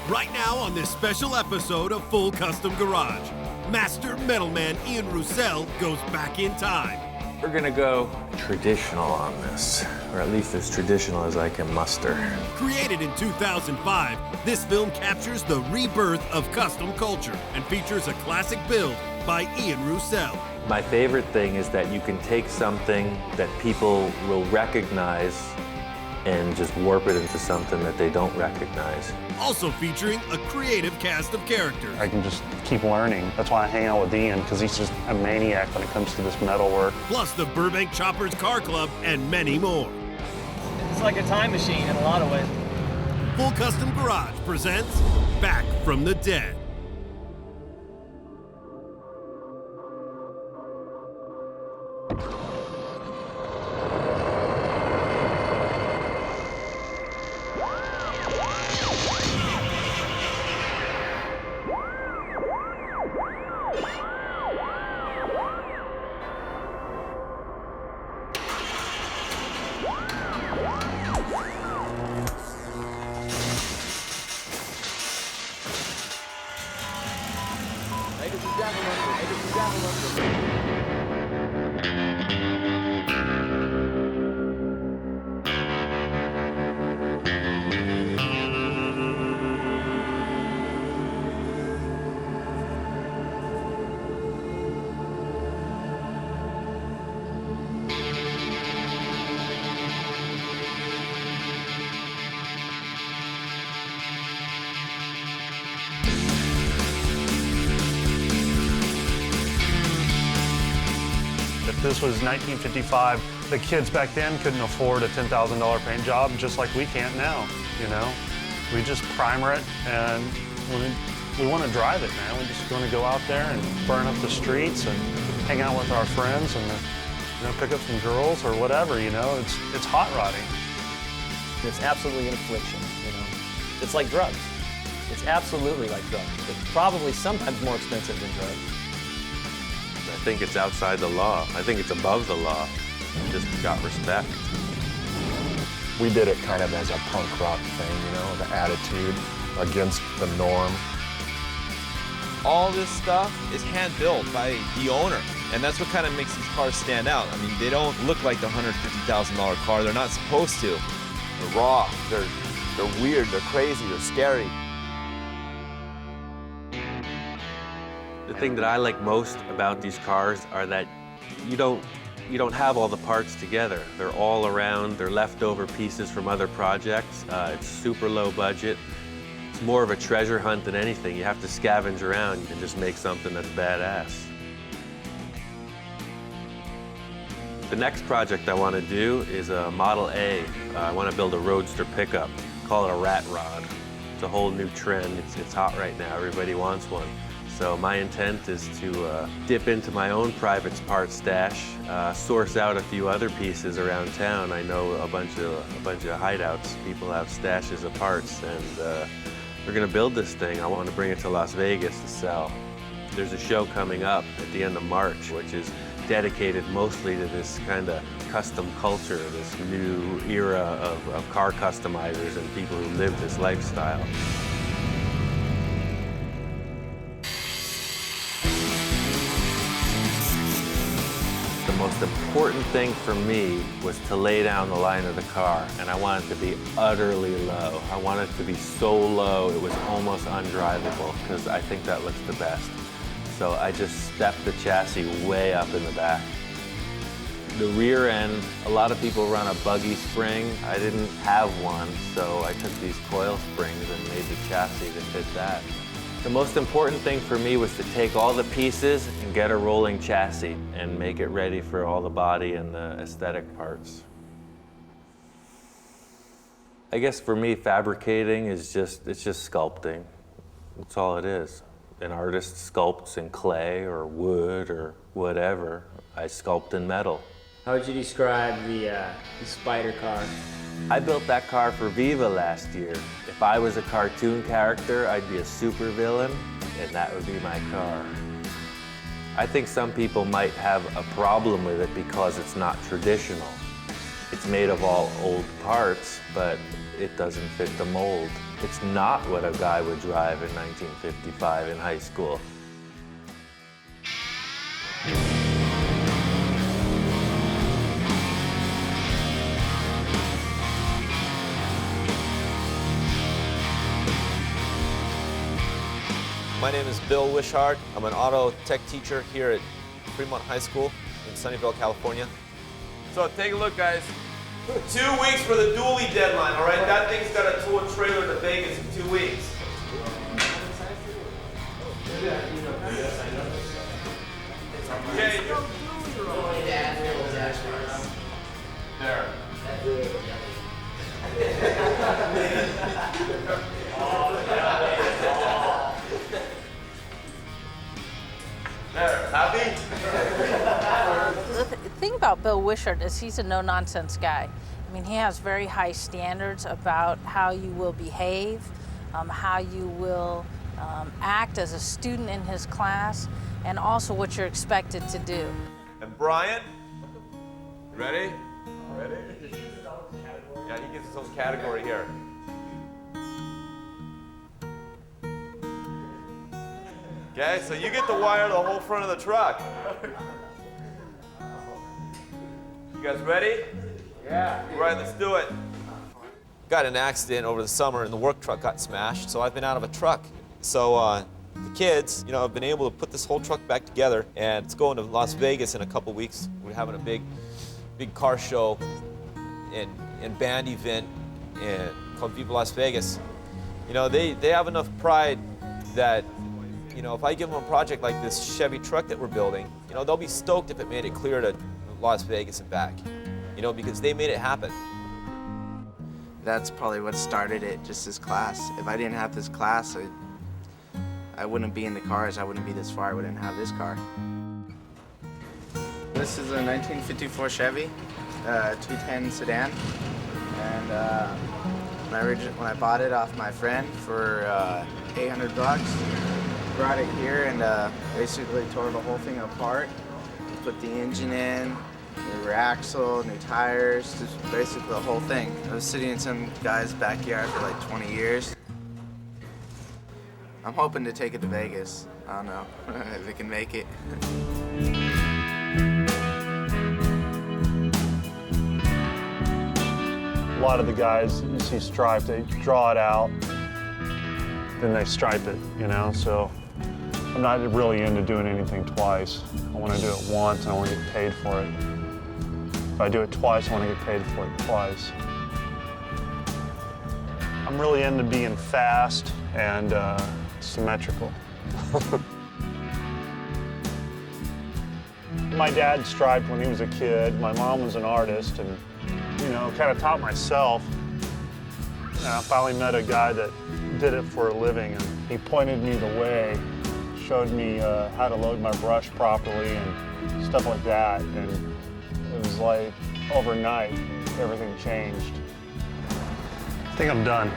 Right now on this special episode of Full Custom Garage, Master Metalman Ian Roussel goes back in time. We're gonna go traditional on this, or at least as traditional as I can muster. Created in 2005, this film captures the rebirth of custom culture and features a classic build by Ian Roussel. My favorite thing is that you can take something that people will recognize and just warp it into something that they don't recognize. Also featuring a creative cast of characters. I can just keep learning. That's why I hang out with Ian, because he's just a maniac when it comes to this metal work. Plus the Burbank Choppers Car Club and many more. It's like a time machine in a lot of ways. Full Custom Garage presents Back from the Dead. If this was 1955, the kids back then couldn't afford a $10,000 paint job just like we can't now, you know? We just primer it and we want to drive it, man. We just want to go out there and burn up the streets and hang out with our friends and pick up some girls or whatever, you know? It's hot rodding. It's absolutely an affliction, you know? It's like drugs. It's absolutely like drugs. It's probably sometimes more expensive than drugs. I think it's outside the law. I think it's above the law. Just got respect. We did it kind of as a punk rock thing, you know, the attitude against the norm. All this stuff is hand-built by the owner, and that's what kind of makes these cars stand out. I mean, they don't look like the $150,000 car. They're not supposed to. They're raw, they're weird, they're crazy, they're scary. The thing that I like most about these cars are that you don't have all the parts together. They're all around, they're leftover pieces from other projects. It's super low budget. It's more of a treasure hunt than anything. You have to scavenge around and just make something that's badass. The next project I want to do is a Model A. I want to build a roadster pickup. Call it a rat rod. It's a whole new trend. It's hot right now. Everybody wants one. So my intent is to dip into my own private parts stash, source out a few other pieces around town. I know a bunch of hideouts. People have stashes of parts, and we're gonna build this thing. I want to bring it to Las Vegas to sell. There's a show coming up at the end of March, which is dedicated mostly to this kind of custom culture, this new era of car customizers and people who live this lifestyle. The most important thing for me was to lay down the line of the car, and I want it to be utterly low. I want it to be so low it was almost undrivable, because I think that looks the best. So I just stepped the chassis way up in the back. The rear end, a lot of people run a buggy spring. I didn't have one, so I took these coil springs and made the chassis to fit that. The most important thing for me was to take all the pieces and get a rolling chassis and make it ready for all the body and the aesthetic parts. I guess for me, fabricating is just sculpting. That's all it is. An artist sculpts in clay or wood or whatever. I sculpt in metal. How would you describe the spider car? I built that car for Viva last year. If I was a cartoon character, I'd be a supervillain, and that would be my car. I think some people might have a problem with it because it's not traditional. It's made of all old parts, but it doesn't fit the mold. It's not what a guy would drive in 1955 in high school. My name is Bill Wishart. I'm an auto tech teacher here at Fremont High School in Sunnyvale, California. So take a look, guys. 2 weeks for the dually deadline, all right? That thing's got to tow a trailer to Vegas in 2 weeks. Okay. There. There, happy? The thing about Bill Wishart is he's a no-nonsense guy. I mean, he has very high standards about how you will behave, how you will act as a student in his class, and also what you're expected to do. And Brian, ready? Ready? Yeah, he gets his own category here. Okay, so you get to wire the whole front of the truck. You guys ready? Yeah. All right, let's do it. Got in an accident over the summer and the work truck got smashed, so I've been out of a truck. So the kids, you know, have been able to put this whole truck back together, and it's going to Las Vegas in a couple weeks. We're having a big car show and band event called Viva Las Vegas. You know, they have enough pride that, you know, if I give them a project like this Chevy truck that we're building, you know, they'll be stoked if it made it clear to Las Vegas and back, you know, because they made it happen. That's probably what started it, just this class. If I didn't have this class, I wouldn't be in the cars. I wouldn't be this far. I wouldn't have this car. This is a 1954 Chevy, 210 sedan, and when I bought it off my friend for $800, brought it here and basically tore the whole thing apart, put the engine in, new rear axle, new tires, just basically the whole thing. I was sitting in some guy's backyard for like 20 years. I'm hoping to take it to Vegas. I don't know if it can make it. A lot of the guys you see striped, they draw it out, then they stripe it, you know, so I'm not really into doing anything twice. I want to do it once and I want to get paid for it. If I do it twice, I want to get paid for it twice. I'm really into being fast and symmetrical. My dad striped when he was a kid. My mom was an artist, and you know, kind of taught myself. And I finally met a guy that did it for a living, and he pointed me the way, showed me how to load my brush properly and stuff like that. And it was like overnight, everything changed. I think I'm done.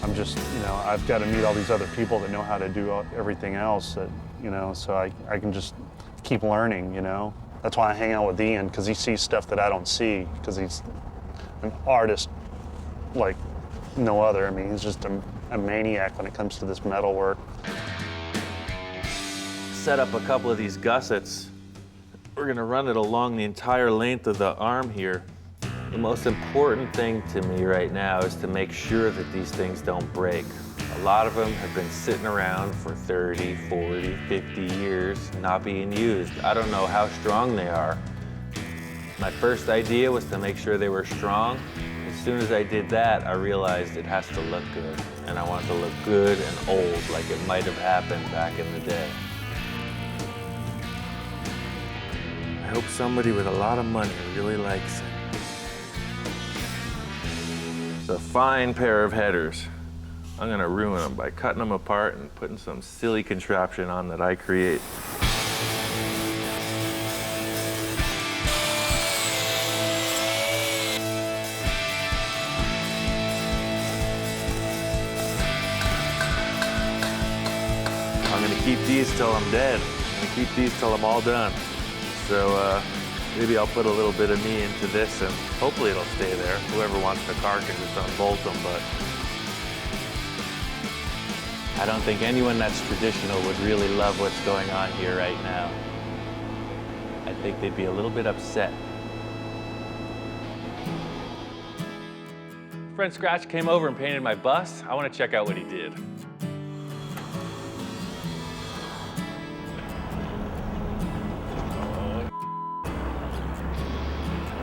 I'm just, you know, I've got to meet all these other people that know how to do everything else, that, you know, so I can just keep learning, you know. That's why I hang out with Ian, because he sees stuff that I don't see, because he's an artist like no other. I mean, he's just a maniac when it comes to this metal work. Set up a couple of these gussets. We're gonna run it along the entire length of the arm here. The most important thing to me right now is to make sure that these things don't break. A lot of them have been sitting around for 30, 40, 50 years, not being used. I don't know how strong they are. My first idea was to make sure they were strong. As soon as I did that, I realized it has to look good. And I want it to look good and old, like it might have happened back in the day. I hope somebody with a lot of money really likes it. It's a fine pair of headers. I'm gonna ruin them by cutting them apart and putting some silly contraption on that I create. I'm gonna keep these till I'm dead. I'm gonna keep these till I'm all done. So Maybe I'll put a little bit of me into this and hopefully it'll stay there. Whoever wants the car can just unbolt them, but I don't think anyone that's traditional would really love what's going on here right now. I think they'd be a little bit upset. Friend Scratch came over and painted my bus. I want to check out what he did. I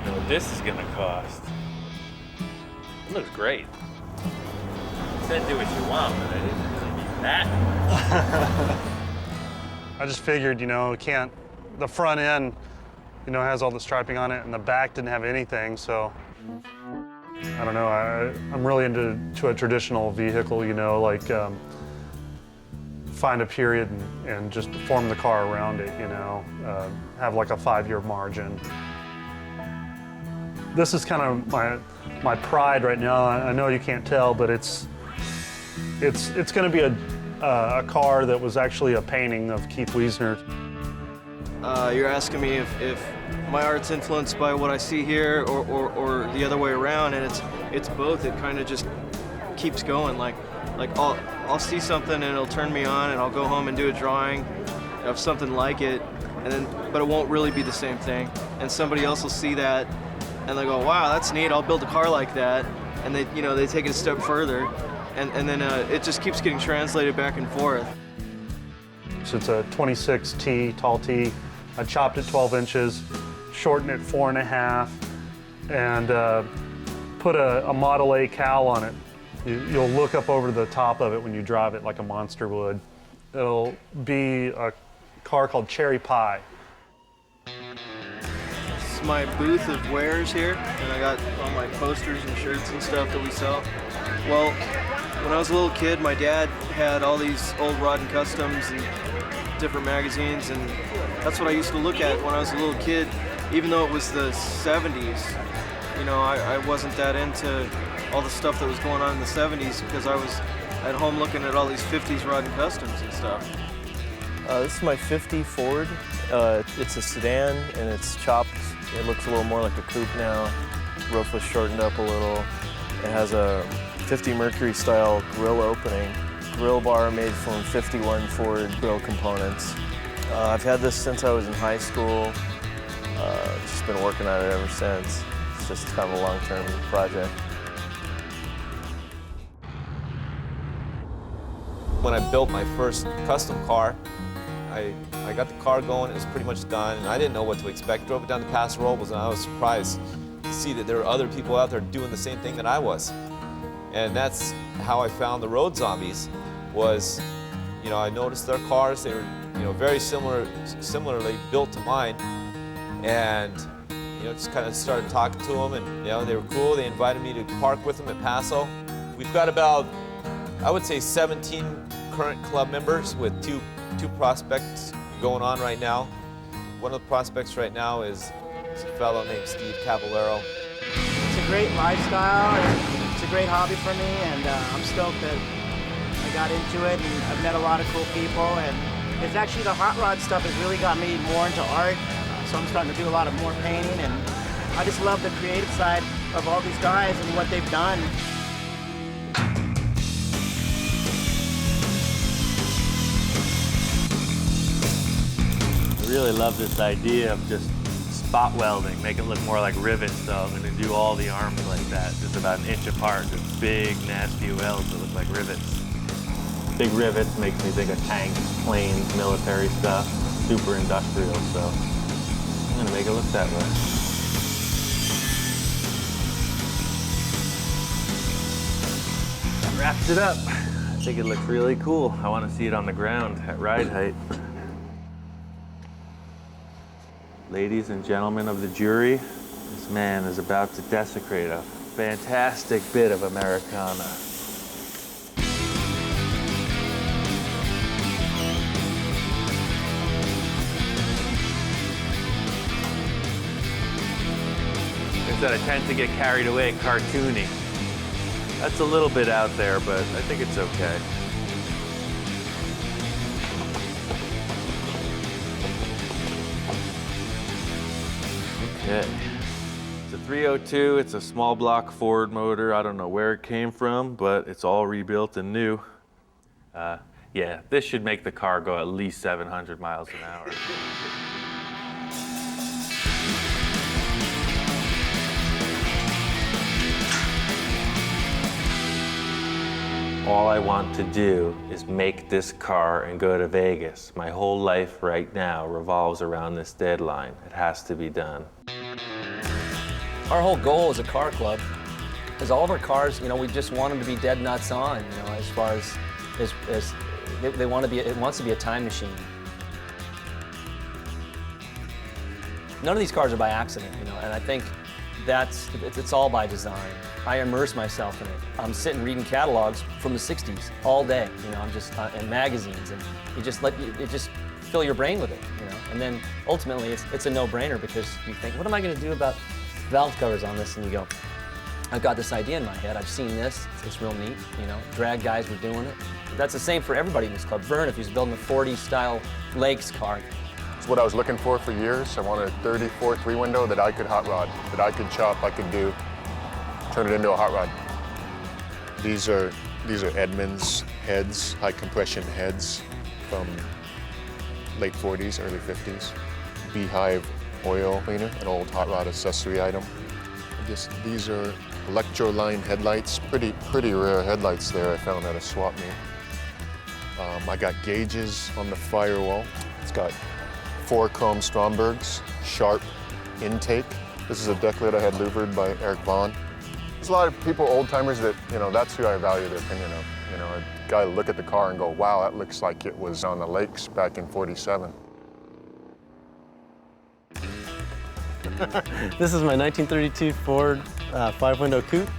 don't know what this is going to cost. It looks great. You said do what you want, but I didn't really need that. I just figured, you know, the front end, you know, has all the striping on it, and the back didn't have anything, so I don't know. I'm really into a traditional vehicle, you know, like find a period and just form the car around it, you know, have like a 5-year margin. This is kind of my pride right now. I know you can't tell, but it's going to be a car that was actually a painting of Keith Wiesner. You're asking me if my art's influenced by what I see here or the other way around, and it's both. It kind of just keeps going. Like I'll see something and it'll turn me on, and I'll go home and do a drawing of something like it, but it won't really be the same thing. And somebody else will see that and they go, wow, that's neat, I'll build a car like that. And they take it a step further, and then it just keeps getting translated back and forth. So it's a 26T, tall T. I chopped it 12 inches, shortened it 4.5, and put a Model A cowl on it. You'll look up over the top of it when you drive it like a monster would. It'll be a car called Cherry Pie. This is my booth of wares here, and I got all my posters and shirts and stuff that we sell. Well, when I was a little kid, my dad had all these old Rod and Customs and different magazines, and that's what I used to look at when I was a little kid. Even though it was the 70s, you know, I wasn't that into all the stuff that was going on in the 70s because I was at home looking at all these 50s Rod and Customs and stuff. This is my 50 Ford. It's a sedan and it's chopped. It looks a little more like a coupe now. Roof was shortened up a little. It has a 50 Mercury style grill opening. Grill bar made from 51 Ford grill components. I've had this since I was in high school. Just been working on it ever since. It's just kind of a long-term project. When I built my first custom car, I got the car going, it was pretty much done, and I didn't know what to expect. Drove it down to Paso Robles, and I was surprised to see that there were other people out there doing the same thing that I was. And that's how I found the Road Zombies, was, you know, I noticed their cars, they were, you know, very similarly built to mine, and, you know, just kind of started talking to them, and, you know, they were cool. They invited me to park with them at Paso. We've got about, I would say, 17 current club members with two prospects going on right now. One of the prospects right now is a fellow named Steve Cavallero. It's a great lifestyle, and it's a great hobby for me, and I'm stoked that I got into it, and I've met a lot of cool people, and it's actually the hot rod stuff has really got me more into art, so I'm starting to do a lot of more painting, and I just love the creative side of all these guys and what they've done. I really love this idea of just spot welding, make it look more like rivets, though. I'm going to do all the arms like that, just about an inch apart, just big, nasty welds that look like rivets. Big rivets makes me think of tanks, planes, military stuff, super industrial, so I'm going to make it look that way. That wraps it up. I think it looks really cool. I want to see it on the ground at ride height. Ladies and gentlemen of the jury, this man is about to desecrate a fantastic bit of Americana. That I tend to get carried away cartoony. That's a little bit out there, but I think it's okay. Okay. It's a 302, it's a small block Ford motor. I don't know where it came from, but it's all rebuilt and new. Yeah, this should make the car go at least 700 miles an hour. All I want to do is make this car and go to Vegas. My whole life right now revolves around this deadline. It has to be done. Our whole goal as a car club is all of our cars, you know, we just want them to be dead nuts on, you know, as far as they want to be, it wants to be a time machine. None of these cars are by accident, you know, and I think it's all by design. I immerse myself in it. I'm sitting reading catalogs from the 60s all day, you know, I'm just, and magazines, and you just fill your brain with it, you know, and then ultimately it's a no-brainer because you think, what am I going to do about valve covers on this? And you go, I've got this idea in my head, I've seen this, it's real neat, you know, drag guys were doing it. That's the same for everybody in this club. Vern, if he's building a 40 style Lakes car. It's what I was looking for years. I wanted a 34 3-window that I could hot rod, that I could chop, I could turn it into a hot rod. These are Edmunds heads, high compression heads from late 40s, early 50s. Beehive oil cleaner, an old hot rod accessory item. These are electro-line headlights, pretty rare headlights there I found at a swap meet. I got gauges on the firewall. It's got 4 chrome Strombergs, sharp intake. This is a deck lid I had louvered by Eric Vaughn. There's a lot of people, old timers, that, you know, that's who I value their opinion of. You know, a guy look at the car and go, wow, that looks like it was on the lakes back in '47. This is my 1932 Ford 5-window coupe.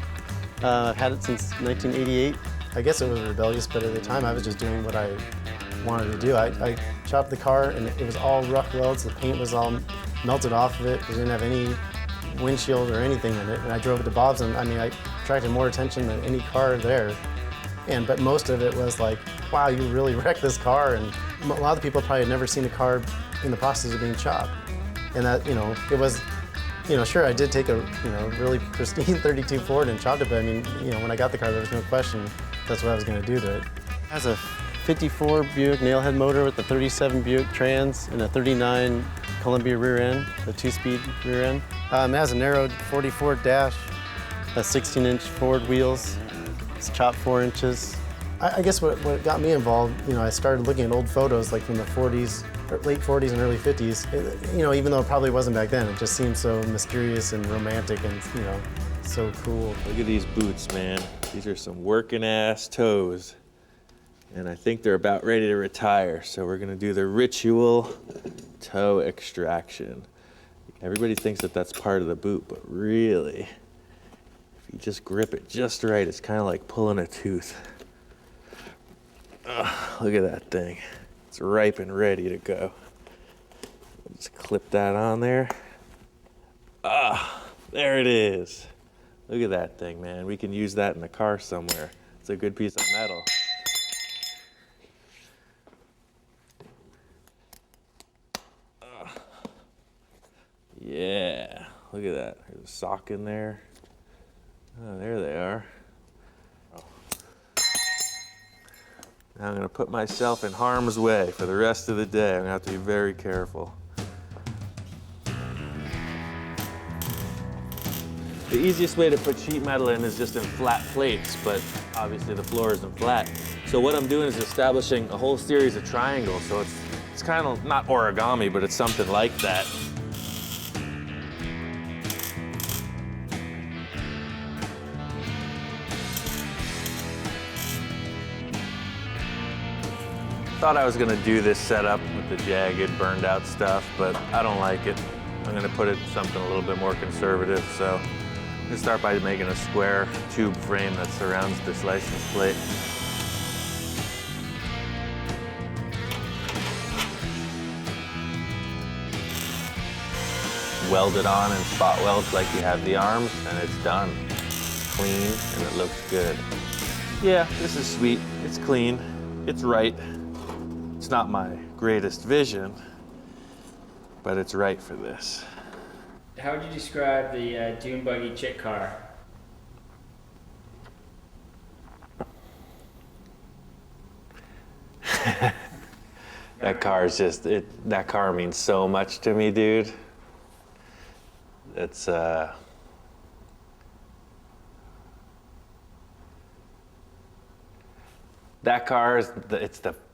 Had it since 1988. I guess it was rebellious, but at the time I was just doing what I wanted to do. I chopped the car and it was all rough welds. The paint was all melted off of it. It didn't have any windshield or anything in it. And I drove it to Bob's, and I mean, I attracted more attention than any car there. But most of it was like, wow, you really wrecked this car. And a lot of people probably had never seen a car in the process of being chopped. And that, you know, it was, you know, sure, I did take a, you know, really pristine 32 Ford and chopped it, but I mean, you know, when I got the car, there was no question that's what I was going to do to it. It has a 54 Buick nailhead motor with a 37 Buick trans and a 39 Columbia rear end, a 2-speed rear end. It has a narrowed 44 dash, a 16-inch Ford wheels. It's chopped 4 inches. I guess what got me involved, you know, I started looking at old photos like from the 40s, late 40s and early 50s. You know, even though it probably wasn't back then, it just seemed so mysterious and romantic and, you know, so cool. Look at these boots, man. These are some working ass toes. And I think they're about ready to retire, so we're gonna do the ritual toe extraction. Everybody thinks that that's part of the boot, but really, if you just grip it just right, it's kind of like pulling a tooth. Look at that thing. It's ripe and ready to go. Just clip that on there. There it is. Look at that thing, man. We can use that in the car somewhere. It's a good piece of metal. Yeah, look at that. There's a sock in there. Oh, there they are. Now I'm gonna put myself in harm's way for the rest of the day. I'm gonna have to be very careful. The easiest way to put sheet metal in is just in flat plates, but obviously the floor isn't flat. So what I'm doing is establishing a whole series of triangles. So it's kind of not origami, but it's something like that. Thought I was gonna do this setup with the jagged, burned out stuff, but I don't like it. I'm gonna put it something a little bit more conservative. So I'm gonna start by making a square tube frame that surrounds this license plate. Weld it on and spot weld like you have the arms, and it's done. It's clean and it looks good. Yeah, this is sweet. It's clean. It's right. It's not my greatest vision, but it's right for this. How would you describe the dune buggy chick car? That car is just, that car means so much to me, dude. It's, that car is,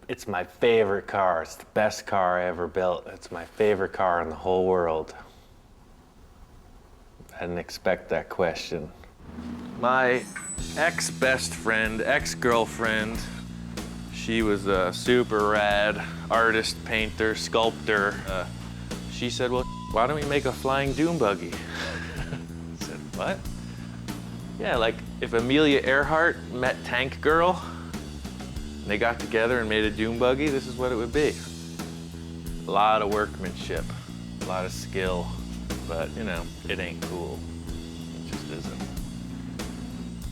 it's my favorite car. It's the best car I ever built. It's my favorite car in the whole world. I didn't expect that question. My ex-best friend, ex-girlfriend, she was a super rad artist, painter, sculptor. She said, well, why don't we make a flying dune buggy? I said, what? Yeah, like if Amelia Earhart met Tank Girl, and they got together and made a dune buggy, this is what it would be. A lot of workmanship, a lot of skill, but you know, it ain't cool. It just isn't.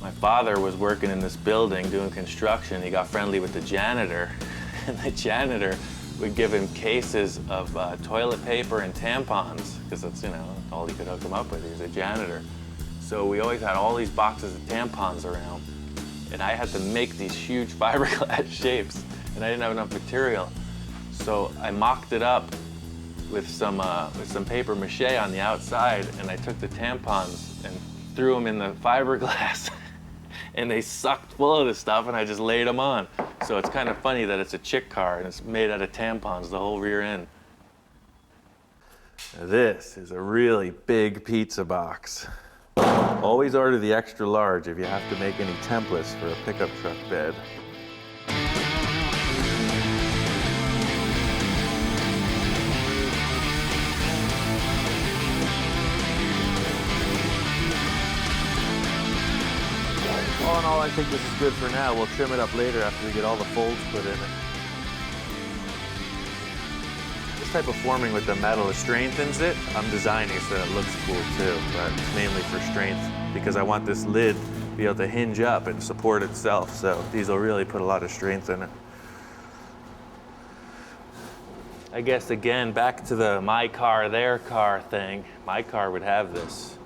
My father was working in this building doing construction. He got friendly with the janitor, and the janitor would give him cases of toilet paper and tampons, because that's, you know, all he could hook him up with. He was a janitor. So we always had all these boxes of tampons around, and I had to make these huge fiberglass shapes, and I didn't have enough material. So I mocked it up with some paper mache on the outside, and I took the tampons and threw them in the fiberglass. And they sucked full of this stuff, and I just laid them on. So it's kind of funny that it's a chick car, and it's made out of tampons, the whole rear end. Now this is a really big pizza box. Always order the extra large if you have to make any templates for a pickup truck bed. All in all, I think this is good for now. We'll trim it up later after we get all the folds put in it. This type of forming with the metal, it strengthens it. I'm designing so that it looks cool too, but it's mainly for strength because I want this lid to be able to hinge up and support itself. So these will really put a lot of strength in it. I guess again, back to the my car, their car thing. My car would have this.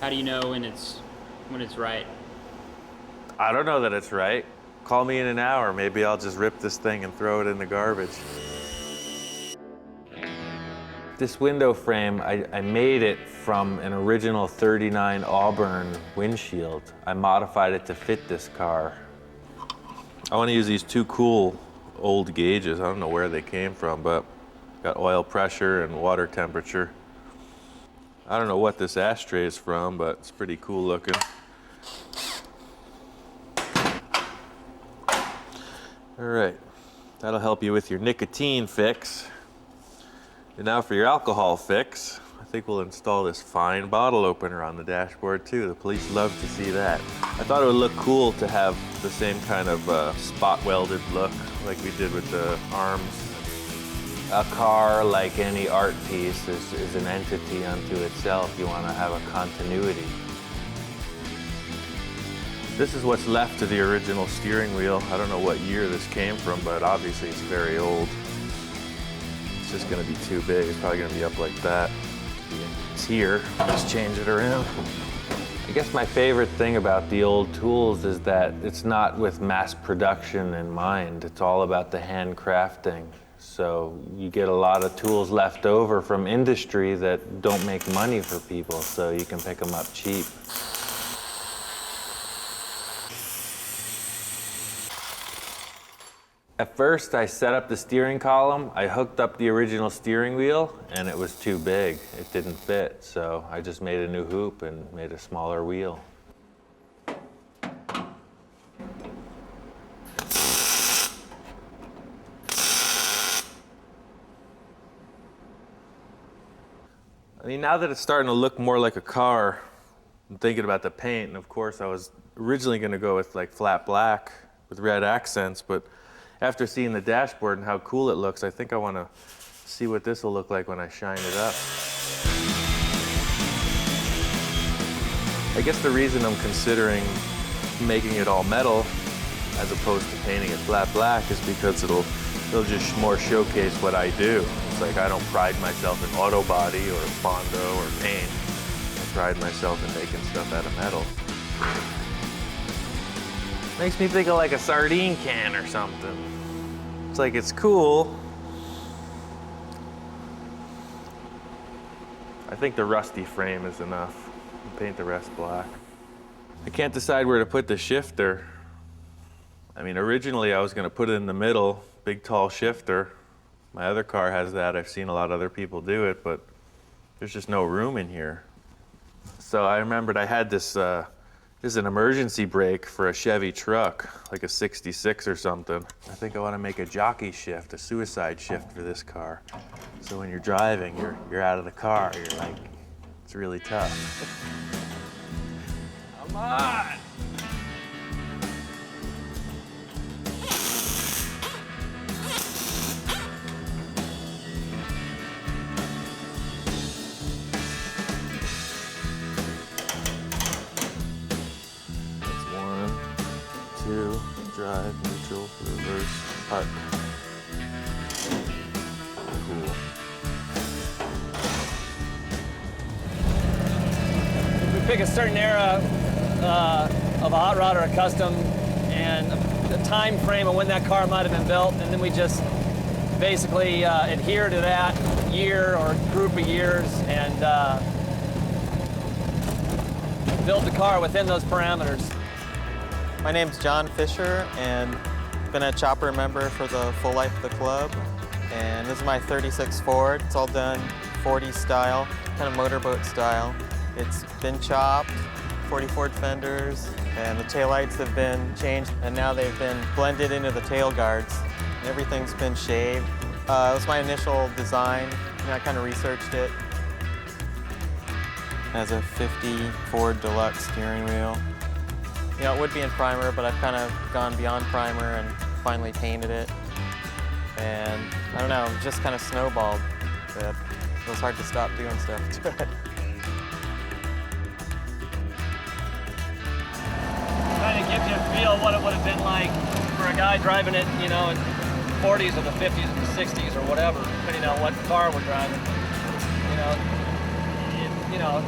How do you know when it's right? I don't know that it's right. Call me in an hour. Maybe I'll just rip this thing and throw it in the garbage. This window frame, I made it from an original 39 Auburn windshield. I modified it to fit this car. I want to use these two cool old gauges. I don't know where they came from, but got oil pressure and water temperature. I don't know what this ashtray is from, but it's pretty cool looking. All right, that'll help you with your nicotine fix. And now for your alcohol fix, I think we'll install this fine bottle opener on the dashboard too. The police love to see that. I thought it would look cool to have the same kind of spot welded look like we did with the arms. A car, like any art piece, is an entity unto itself. You want to have a continuity. This is what's left of the original steering wheel. I don't know what year this came from, but obviously it's very old. It's just going to be too big. It's probably going to be up like that. It's here. Just change it around. I guess my favorite thing about the old tools is that it's not with mass production in mind. It's all about the handcrafting. So you get a lot of tools left over from industry that don't make money for people, so you can pick them up cheap. At first, I set up the steering column. I hooked up the original steering wheel, and it was too big. It didn't fit, so I just made a new hoop and made a smaller wheel. I mean, now that it's starting to look more like a car, I'm thinking about the paint, and of course I was originally going to go with like flat black with red accents, but after seeing the dashboard and how cool it looks, I think I want to see what this will look like when I shine it up. I guess the reason I'm considering making it all metal as opposed to painting it flat black is because it'll just more showcase what I do. It's like I don't pride myself in auto body or Bondo or paint. I pride myself in making stuff out of metal. Makes me think of like a sardine can or something. It's like it's cool. I think the rusty frame is enough. I'll paint the rest black. I can't decide where to put the shifter. I mean, originally I was gonna put it in the middle, big tall shifter. My other car has that. I've seen a lot of other people do it, but there's just no room in here. So I remembered I had this is an emergency brake for a Chevy truck, like a 66 or something. I think I want to make a jockey shift, a suicide shift for this car. So when you're driving, you're out of the car. You're like, it's really tough. Come on! Two, drive, neutral, reverse, park. Cool. If we pick a certain era of a hot rod or a custom and the time frame of when that car might have been built, and then we just basically adhere to that year or group of years and build the car within those parameters. My name's John Fisher, and I've been a chopper member for the full life of the club. And this is my 36 Ford. It's all done 40 style, kind of motorboat style. It's been chopped, 40 Ford fenders, and the taillights have been changed, and now they've been blended into the tail guards. And everything's been shaved. It was my initial design, and I kind of researched it. It has a 50 Ford Deluxe steering wheel. You know, it would be in primer, but I've kind of gone beyond primer and finally painted it. And I don't know, it just kind of snowballed. It was hard to stop doing stuff to it. Kind of gives you a feel what it would have been like for a guy driving it, you know, in the 40s or the 50s or the 60s or whatever, depending on what car we're driving. You know,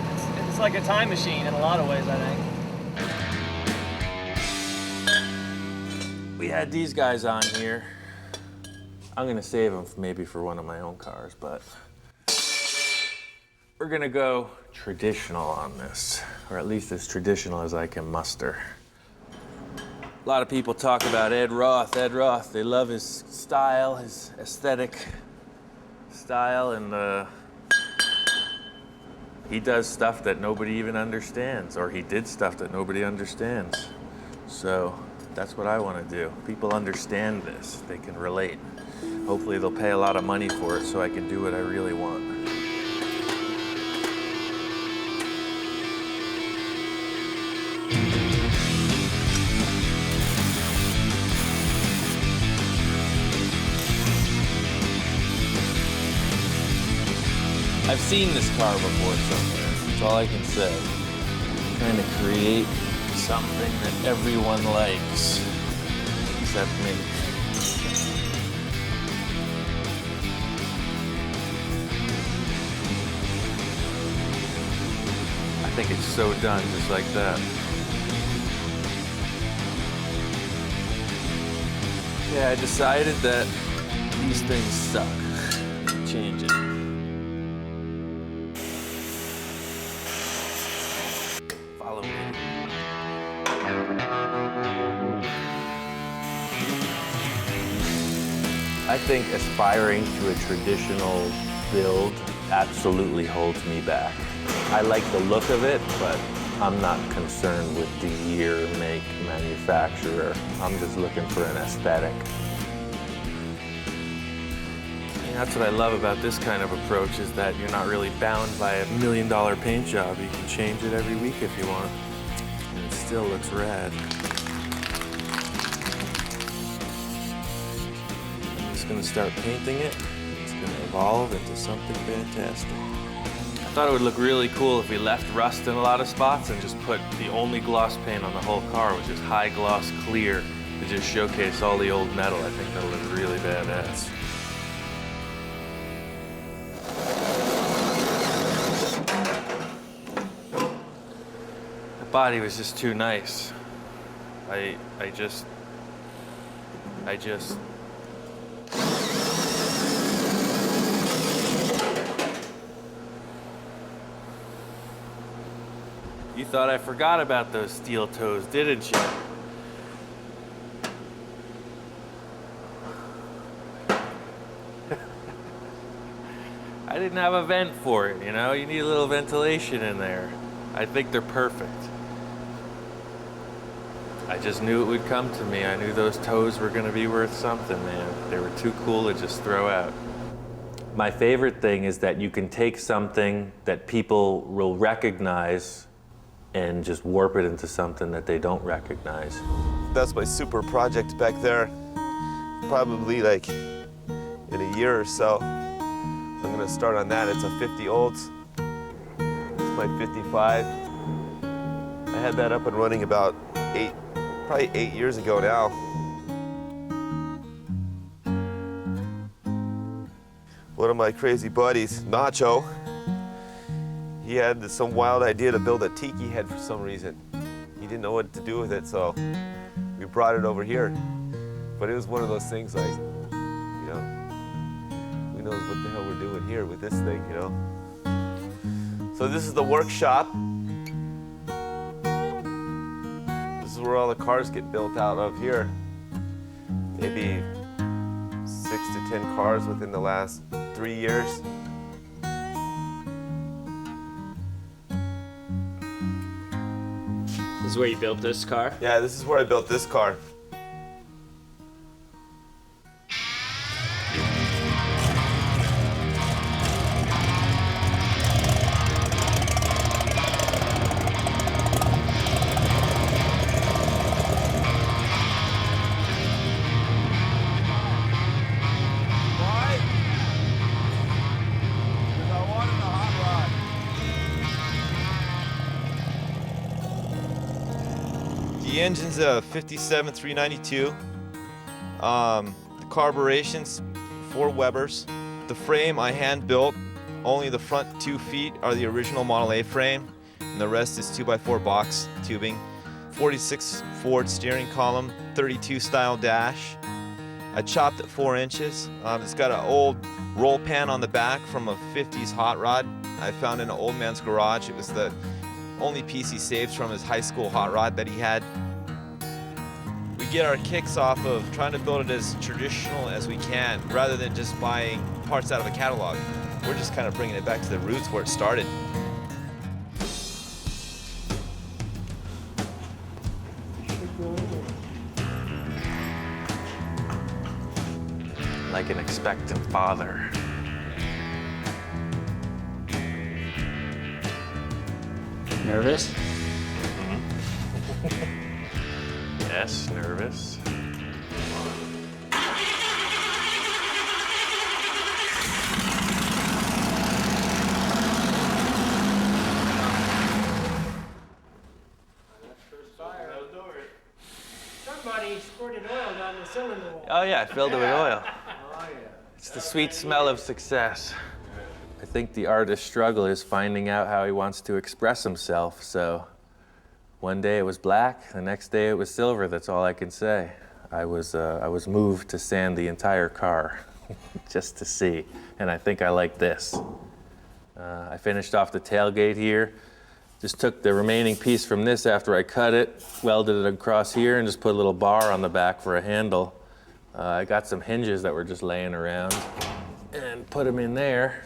it's like a time machine in a lot of ways, I think. We had these guys on here. I'm gonna save them maybe for one of my own cars, but we're gonna go traditional on this, or at least as traditional as I can muster. A lot of people talk about Ed Roth. They love his style, his aesthetic style, and he does stuff that nobody even understands, or he did stuff that nobody understands. So that's what I want to do. People understand this. They can relate. Hopefully they'll pay a lot of money for it so I can do what I really want. I've seen this car before somewhere. That's all I can say. I'm trying to create something that everyone likes, except me. I think it's so done, just like that. Yeah, I decided that these things suck. Change it. Follow me. I think aspiring to a traditional build absolutely holds me back. I like the look of it, but I'm not concerned with the year, make, manufacturer. I'm just looking for an aesthetic. And that's what I love about this kind of approach, is that you're not really bound by $1 million paint job. You can change it every week if you want, and it still looks rad. I'm just gonna start painting it. It's gonna evolve into something fantastic. I thought it would look really cool if we left rust in a lot of spots and just put the only gloss paint on the whole car, which is high gloss clear, to just showcase all the old metal. I think that'll look really badass. The body was just too nice. I just You thought I forgot about those steel toes, didn't you? I didn't have a vent for it, you know? You need a little ventilation in there. I think they're perfect. I just knew it would come to me. I knew those toes were gonna be worth something, man. They were too cool to just throw out. My favorite thing is that you can take something that people will recognize and just warp it into something that they don't recognize. That's my super project back there. Probably like in a year or so, I'm gonna start on that. It's a 50 olds. It's my 55. I had that up and running about probably 8 years ago now. One of my crazy buddies, Nacho, he had some wild idea to build a tiki head for some reason. He didn't know what to do with it, so we brought it over here. But it was one of those things like, you know, who knows what the hell we're doing here with this thing, you know? So this is the workshop. This is where all the cars get built out of here. Maybe 6 to 10 cars within the last 3 years. This is where you built this car? Yeah, this is where I built this car. The engine's a 57 392. The carburetion's 4 Webers. The frame I hand built. Only the front 2 feet are the original Model A frame, and the rest is 2x4 box tubing. 46 Ford steering column, 32 style dash. I chopped at 4 inches. It's got an old roll pan on the back from a 50s hot rod I found in an old man's garage. It was the only piece he saved from his high school hot rod that he had. We get our kicks off of trying to build it as traditional as we can, rather than just buying parts out of a catalog. We're just kind of bringing it back to the roots where it started. Like an expectant father. Nervous? Yes, nervous. Somebody squirted oil down the cylinder wall. Oh yeah, I filled it with oil. It's the sweet smell of success. I think the artist's struggle is finding out how he wants to express himself, so one day it was black, the next day it was silver. That's all I can say. I was moved to sand the entire car just to see, and I think I like this. I finished off the tailgate here. Just took the remaining piece from this after I cut it, welded it across here, and just put a little bar on the back for a handle. I got some hinges that were just laying around and put them in there.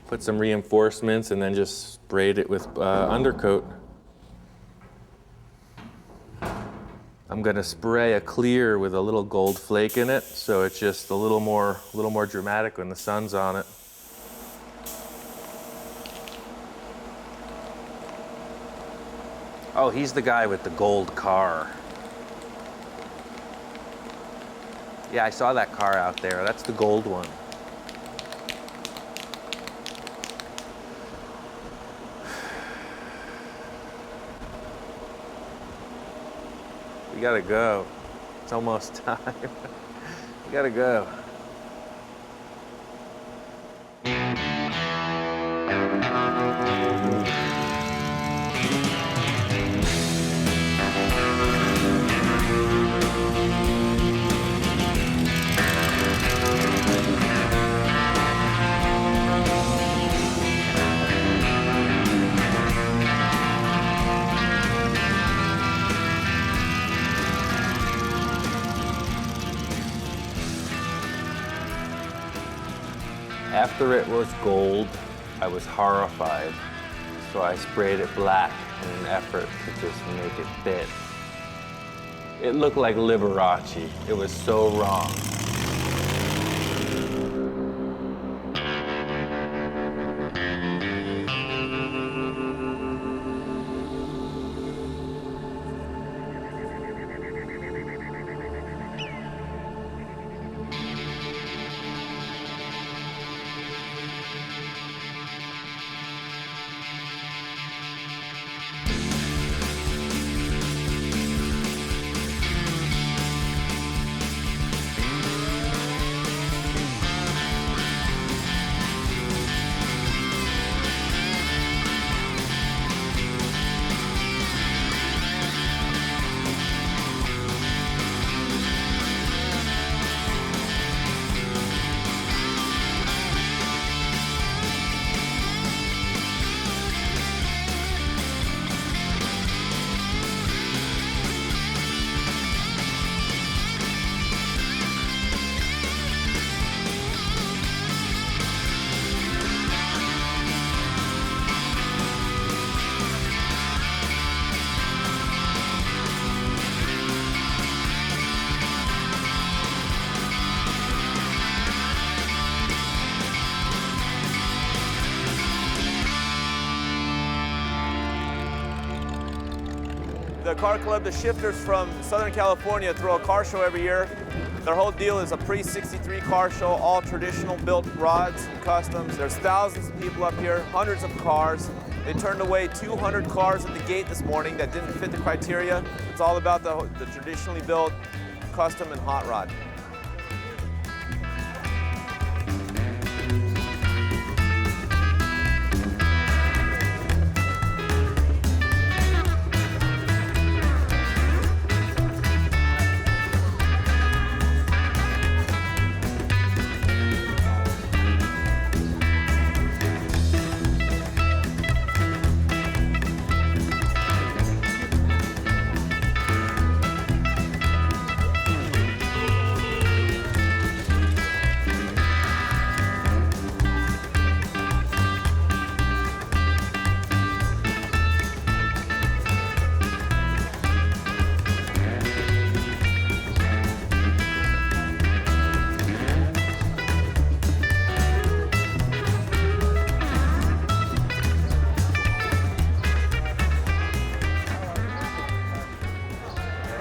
Put some reinforcements and then just sprayed it with undercoat. I'm gonna spray a clear with a little gold flake in it, so it's just a little more dramatic when the sun's on it. Oh, he's the guy with the gold car. Yeah, I saw that car out there. That's the gold one. You gotta go. It's almost time. You gotta go. After it was gold, I was horrified, so I sprayed it black in an effort to just make it fit. It looked like Liberace. It was so wrong. The car club, the Shifters from Southern California, throw a car show every year. Their whole deal is a pre-63 car show, all traditional built rods and customs. There's thousands of people up here, hundreds of cars. They turned away 200 cars at the gate this morning that didn't fit the criteria. It's all about the traditionally built custom and hot rod.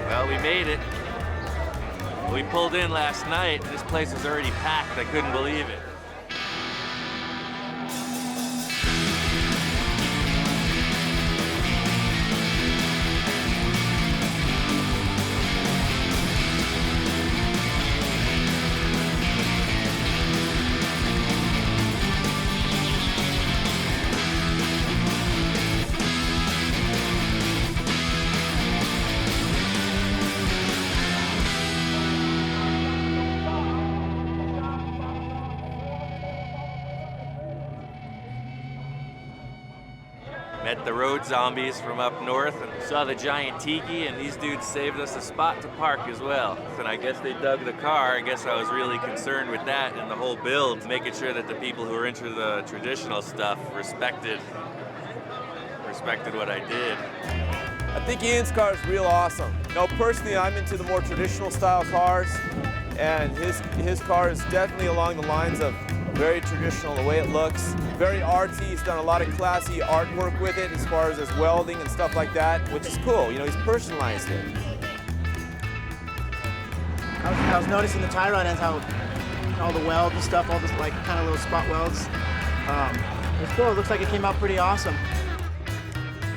Well, we made it. We pulled in last night. This place was already packed. I couldn't believe it. Met the road zombies from up north and saw the giant tiki, and these dudes saved us a spot to park as well. And I guess they dug the car. I guess I was really concerned with that and the whole build, making sure that the people who were into the traditional stuff respected what I did. I think Ian's car is real awesome. You know, personally, I'm into the more traditional style cars, and his car is definitely along the lines of very traditional, the way it looks. Very artsy. He's done a lot of classy artwork with it as far as his welding and stuff like that, which is cool. You know, he's personalized it. I was noticing the tie rod ends, how all the welds and stuff, all this like kind of little spot welds. It's cool. It looks like it came out pretty awesome.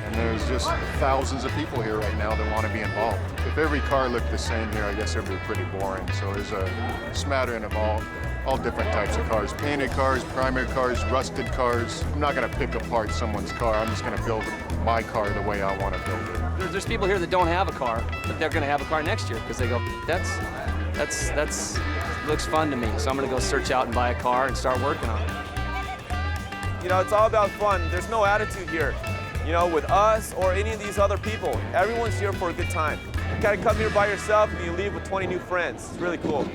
And there's just thousands of people here right now that want to be involved. If every car looked the same here, I guess it would be pretty boring. So there's a smattering of all different types of cars. Painted cars, primer cars, rusted cars. I'm not gonna pick apart someone's car. I'm just gonna build my car the way I want to build it. There's people here that don't have a car, but they're gonna have a car next year because they go, that's looks fun to me. So I'm gonna go search out and buy a car and start working on it. You know, it's all about fun. There's no attitude here, you know, with us or any of these other people. Everyone's here for a good time. You gotta come here by yourself and you leave with 20 new friends. It's really cool.